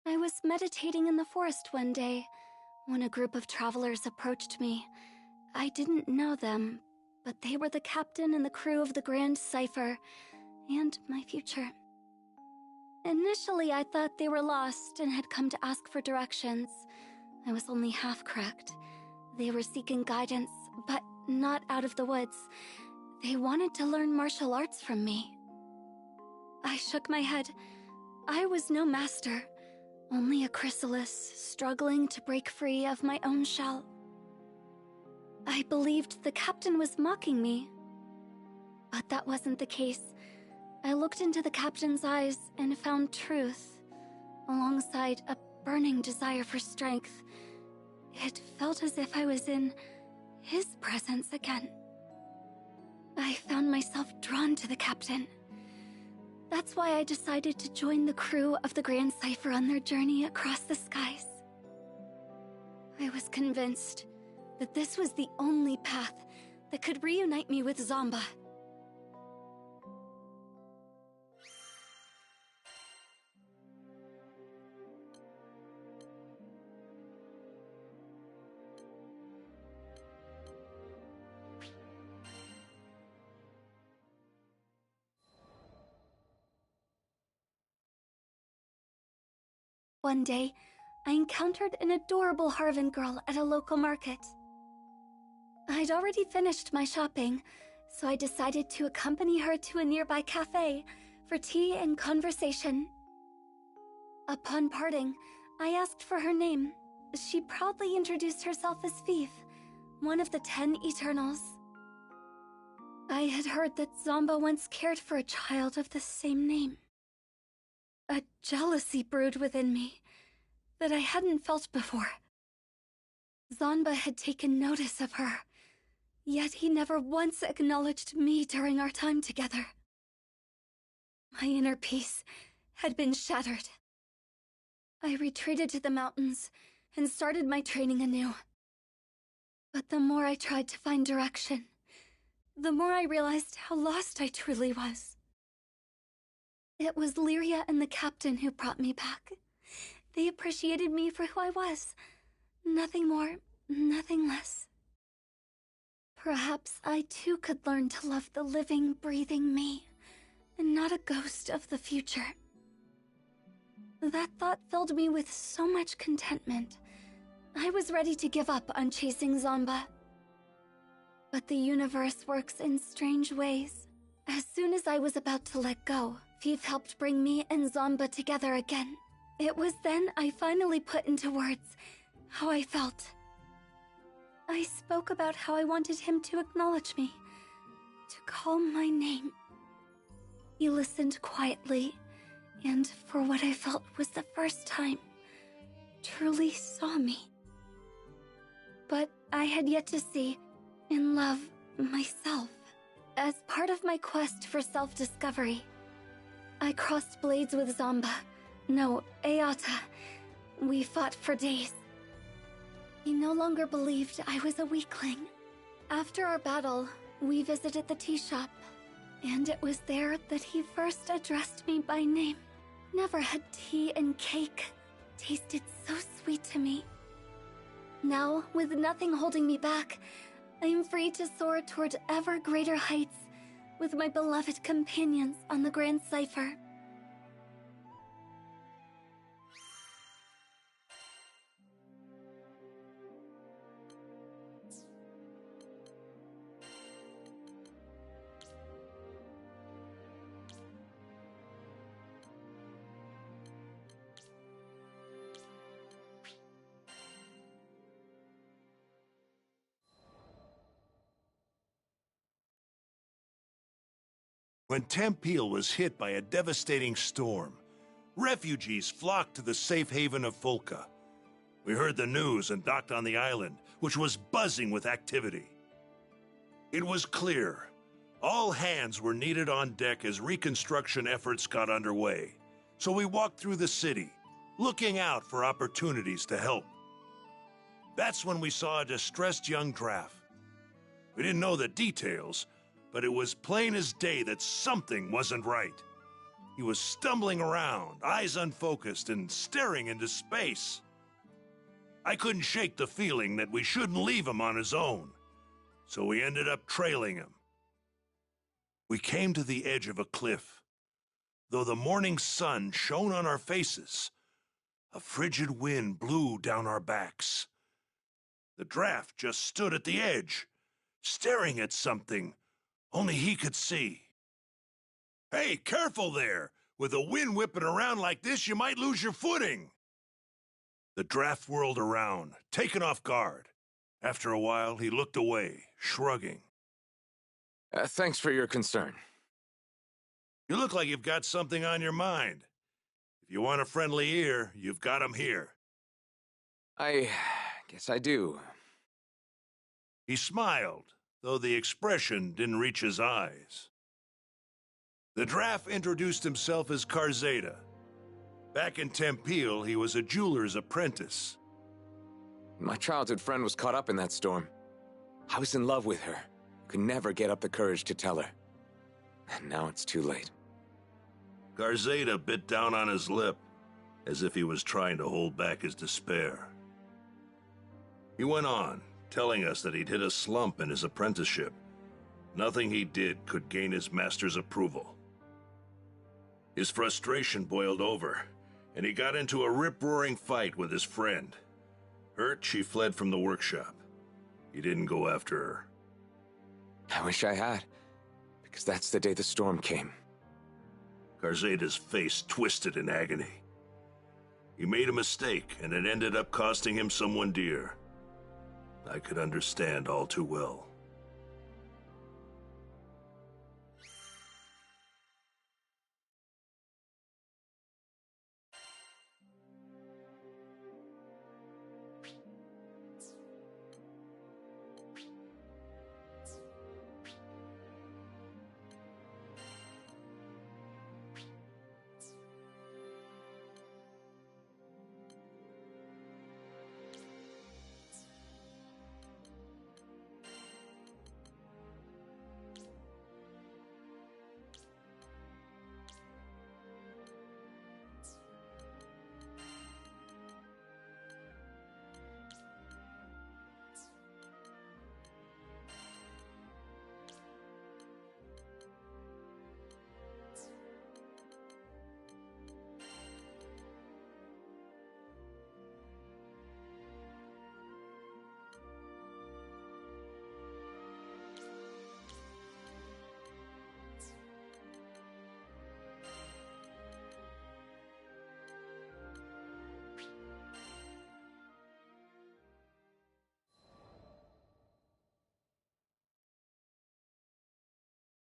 I was meditating in the forest one day when a group of travelers approached me. I didn't know them, but they were the captain and the crew of the Grand Cipher, and my future. Initially, I thought they were lost and had come to ask for directions. I was only half correct. They were seeking guidance, but not out of the woods. They wanted to learn martial arts from me. I shook my head. I was no master. Only a chrysalis, struggling to break free of my own shell. I believed the captain was mocking me. But that wasn't the case. I looked into the captain's eyes and found truth, alongside a burning desire for strength. It felt as if I was in his presence again. I found myself drawn to the captain. That's why I decided to join the crew of the Grand Cipher on their journey across the skies. I was convinced that this was the only path that could reunite me with Zomba. One day, I encountered an adorable Harvan girl at a local market. I'd already finished my shopping, so I decided to accompany her to a nearby cafe for tea and conversation. Upon parting, I asked for her name. She proudly introduced herself as Fief, one of the 10 Eternals. I had heard that Zomba once cared for a child of the same name. A jealousy brewed within me that I hadn't felt before. Zomba had taken notice of her, yet he never once acknowledged me during our time together. My inner peace had been shattered. I retreated to the mountains and started my training anew. But the more I tried to find direction, the more I realized how lost I truly was. It was Lyria and the captain who brought me back. They appreciated me for who I was. Nothing more, nothing less. Perhaps I too could learn to love the living, breathing me, and not a ghost of the future. That thought filled me with so much contentment. I was ready to give up on chasing Zomba. But the universe works in strange ways. As soon as I was about to let go, Fief helped bring me and Zomba together again. It was then I finally put into words how I felt. I spoke about how I wanted him to acknowledge me, to call my name. He listened quietly, and for what I felt was the first time, truly saw me. But I had yet to see and love myself. As part of my quest for self-discovery, I crossed blades with Zomba. No, Eata. We fought for days. He no longer believed I was a weakling. After our battle, we visited the tea shop, and it was there that he first addressed me by name. Never had tea and cake tasted so sweet to me. Now, with nothing holding me back, I am free to soar toward ever greater heights with my beloved companions on the Grand Cipher. When Tempeal was hit by a devastating storm, refugees flocked to the safe haven of Fulka. We heard the news and docked on the island, which was buzzing with activity. It was clear. All hands were needed on deck as reconstruction efforts got underway. So we walked through the city, looking out for opportunities to help. That's when we saw a distressed young Draff. We didn't know the details, but it was plain as day that something wasn't right. He was stumbling around, eyes unfocused, and staring into space. I couldn't shake the feeling that we shouldn't leave him on his own, so we ended up trailing him. We came to the edge of a cliff. Though the morning sun shone on our faces, a frigid wind blew down our backs. The Draft just stood at the edge, staring at something only he could see. Hey, careful there! With the wind whipping around like this, you might lose your footing! The Draft whirled around, taken off guard. After a while, he looked away, shrugging. Thanks for your concern. You look like you've got something on your mind. If you want a friendly ear, you've got him here. I guess I do. He smiled, though the expression didn't reach his eyes. The Draft introduced himself as Karzeda. Back in Tempeal, he was a jeweler's apprentice. My childhood friend was caught up in that storm. I was in love with her. Could never get up the courage to tell her. And now it's too late. Karzeda bit down on his lip, as if he was trying to hold back his despair. He went on, telling us that he'd hit a slump in his apprenticeship. Nothing he did could gain his master's approval. His frustration boiled over, and he got into a rip-roaring fight with his friend. Hurt, she fled from the workshop. He didn't go after her. I wish I had, because that's the day the storm came. Karzeda's face twisted in agony. He made a mistake, and it ended up costing him someone dear. I could understand all too well.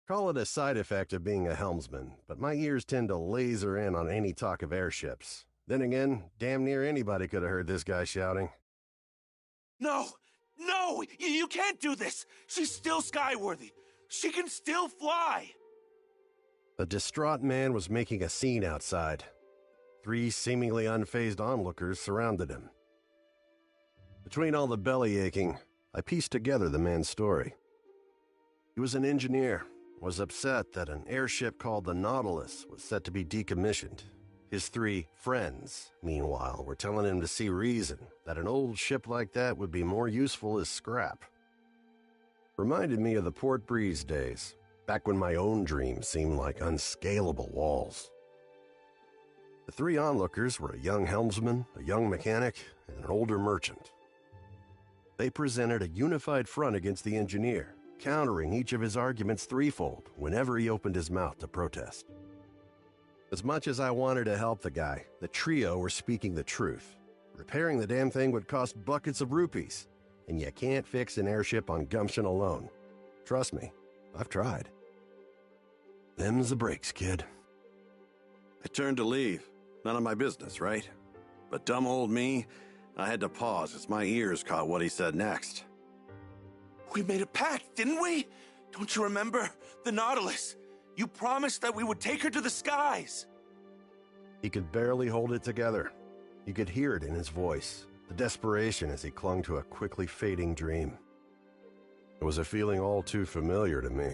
Call it a side effect of being a helmsman, but my ears tend to laser in on any talk of airships. Then again, damn near anybody could have heard this guy shouting. No! No! You can't do this! She's still skyworthy! She can still fly! The distraught man was making a scene outside. 3 seemingly unfazed onlookers surrounded him. Between all the belly aching, I pieced together the man's story. He was an engineer, was upset that an airship called the Nautilus was set to be decommissioned. His 3 friends, meanwhile, were telling him to see reason that an old ship like that would be more useful as scrap. Reminded me of the Port Breeze days, back when my own dreams seemed like unscalable walls. The 3 onlookers were a young helmsman, a young mechanic, and an older merchant. They presented a unified front against the engineer, countering each of his arguments threefold whenever he opened his mouth to protest. As much as I wanted to help the guy, the trio were speaking the truth. Repairing the damn thing would cost buckets of rupees, and you can't fix an airship on gumption alone. Trust me, I've tried. Them's the breaks, kid. I turned to leave. None of my business, right? But dumb old me, I had to pause as my ears caught what he said next. We made a pact, didn't we? Don't you remember? The Nautilus. You promised that we would take her to the skies. He could barely hold it together. You could hear it in his voice, the desperation as he clung to a quickly fading dream. It was a feeling all too familiar to me.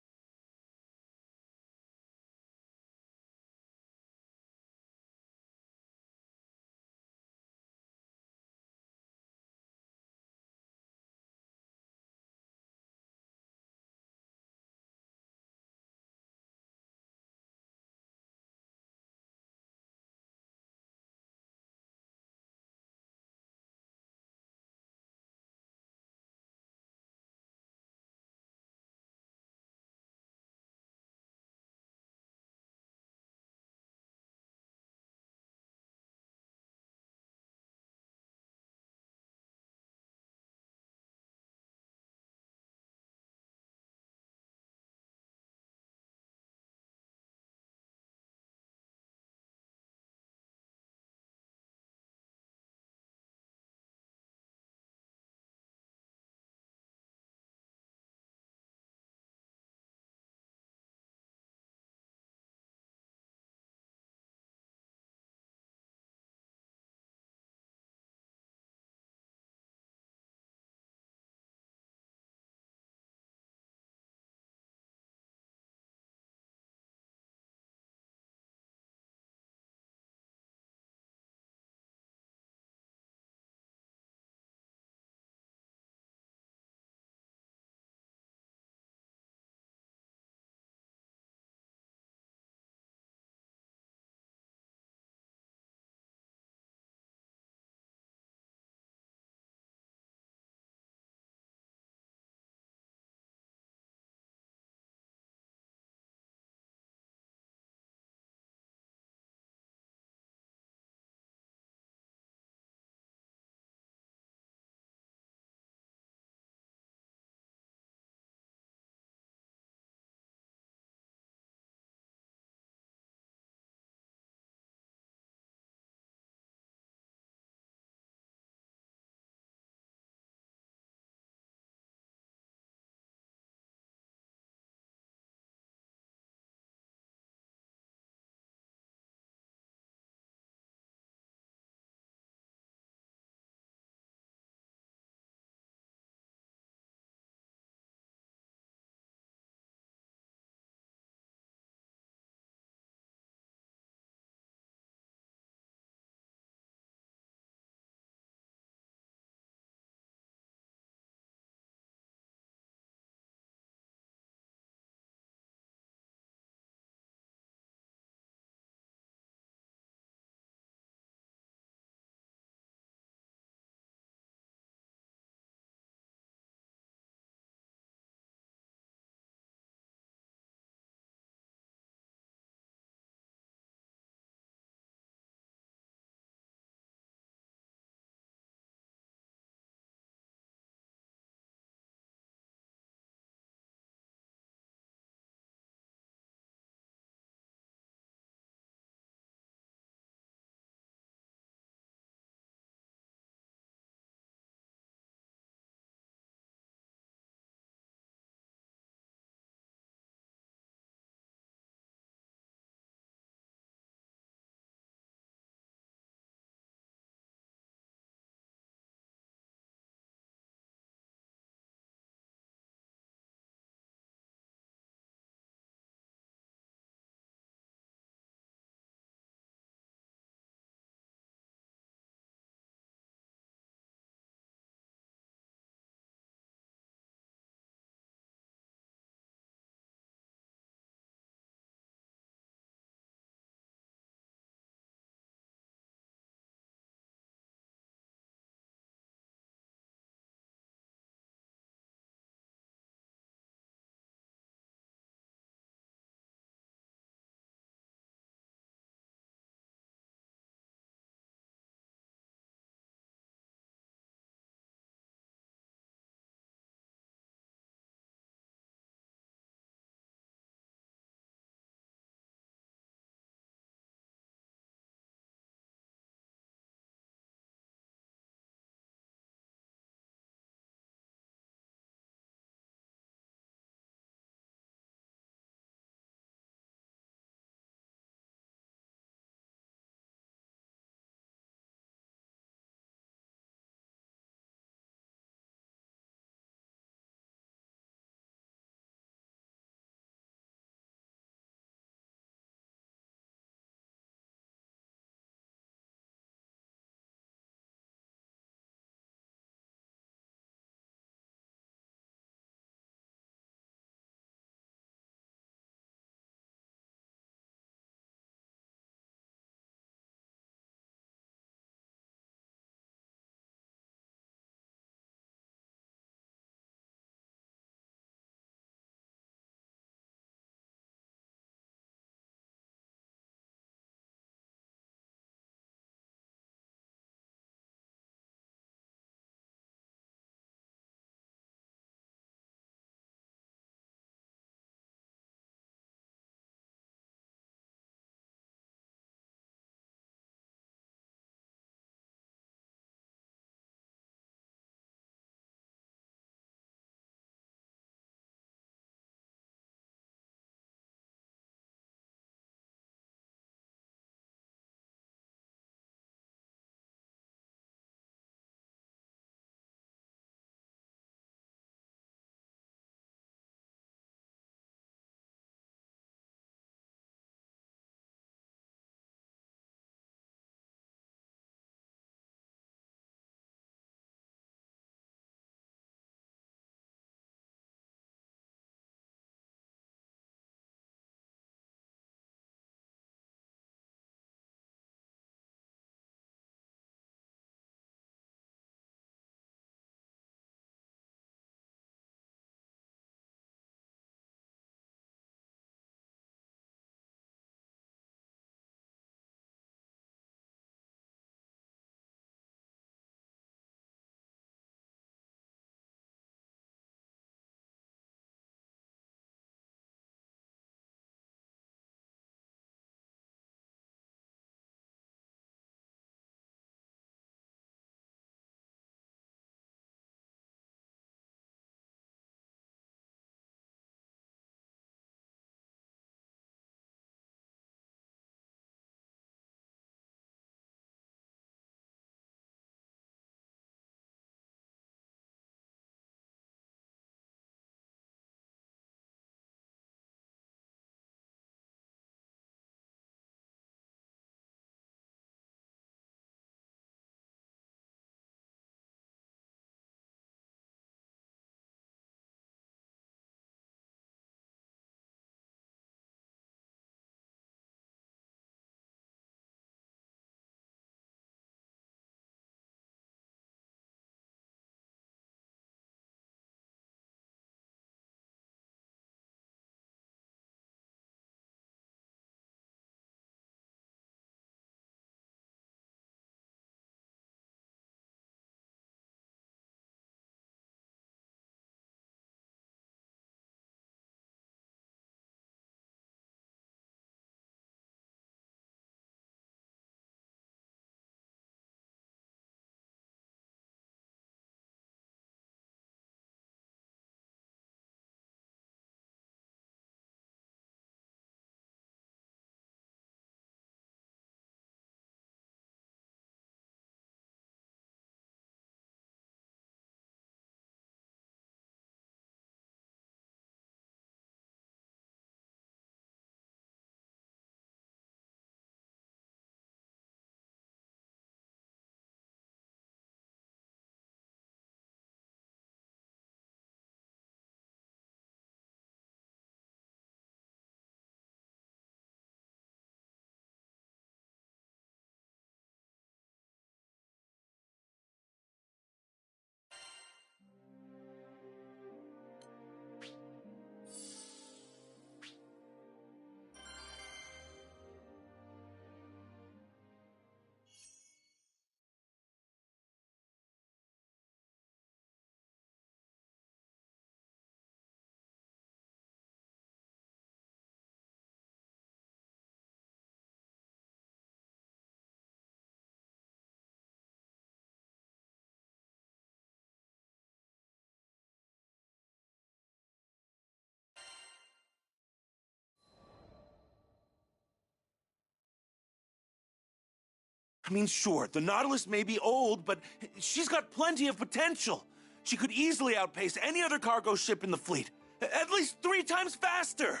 I mean, sure, the Nautilus may be old, but she's got plenty of potential. She could easily outpace any other cargo ship in the fleet, at least 3 times faster.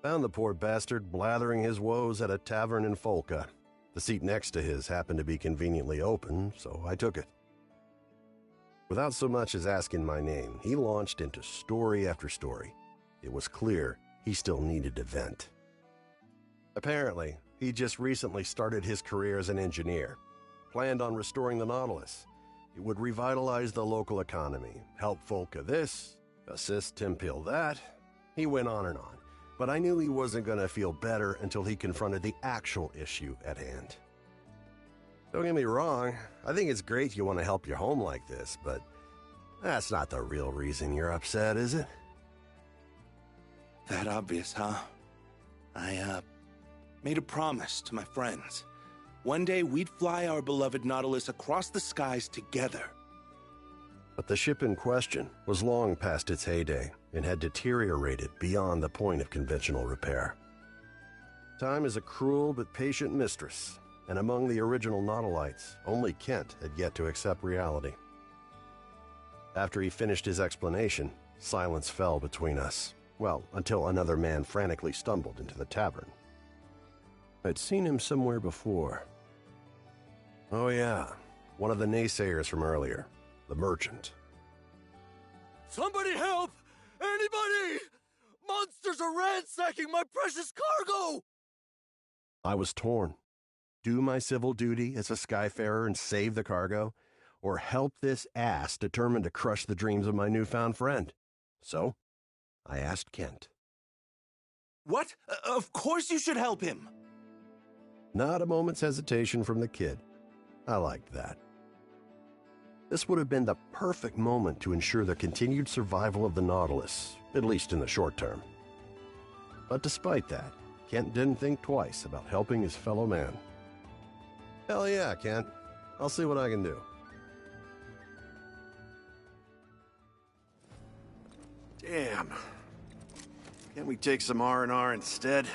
Found the poor bastard blathering his woes at a tavern in Folka. The seat next to his happened to be conveniently open, so I took it. Without so much as asking my name, he launched into story after story. It was clear he still needed to vent. Apparently, he just recently started his career as an engineer, planned on restoring the Nautilus. It would revitalize the local economy, help Folka this, assist Timpil that. He went on and on, but I knew he wasn't going to feel better until he confronted the actual issue at hand. Don't get me wrong, I think it's great you want to help your home like this, but that's not the real reason you're upset, is it? That obvious, huh? I, made a promise to my friends. One day we'd fly our beloved Nautilus across the skies together. But the ship in question was long past its heyday and had deteriorated beyond the point of conventional repair. Time is a cruel but patient mistress, and among the original Nautilites, only Kent had yet to accept reality. After he finished his explanation, silence fell between us. Well, until another man frantically stumbled into the tavern. I'd seen him somewhere before. Oh yeah, one of the naysayers from earlier, the merchant. Somebody help! Anybody! Monsters are ransacking my precious cargo! I was torn. Do my civil duty as a Skyfarer and save the cargo, or help this ass determined to crush the dreams of my newfound friend? So, I asked Kent. What? Of course you should help him! Not a moment's hesitation from the kid. I liked that. This would have been the perfect moment to ensure the continued survival of the Nautilus, at least in the short term. But despite that, Kent didn't think twice about helping his fellow man. Hell yeah, Kent. I'll see what I can do. Damn. Can't we take some R&R instead?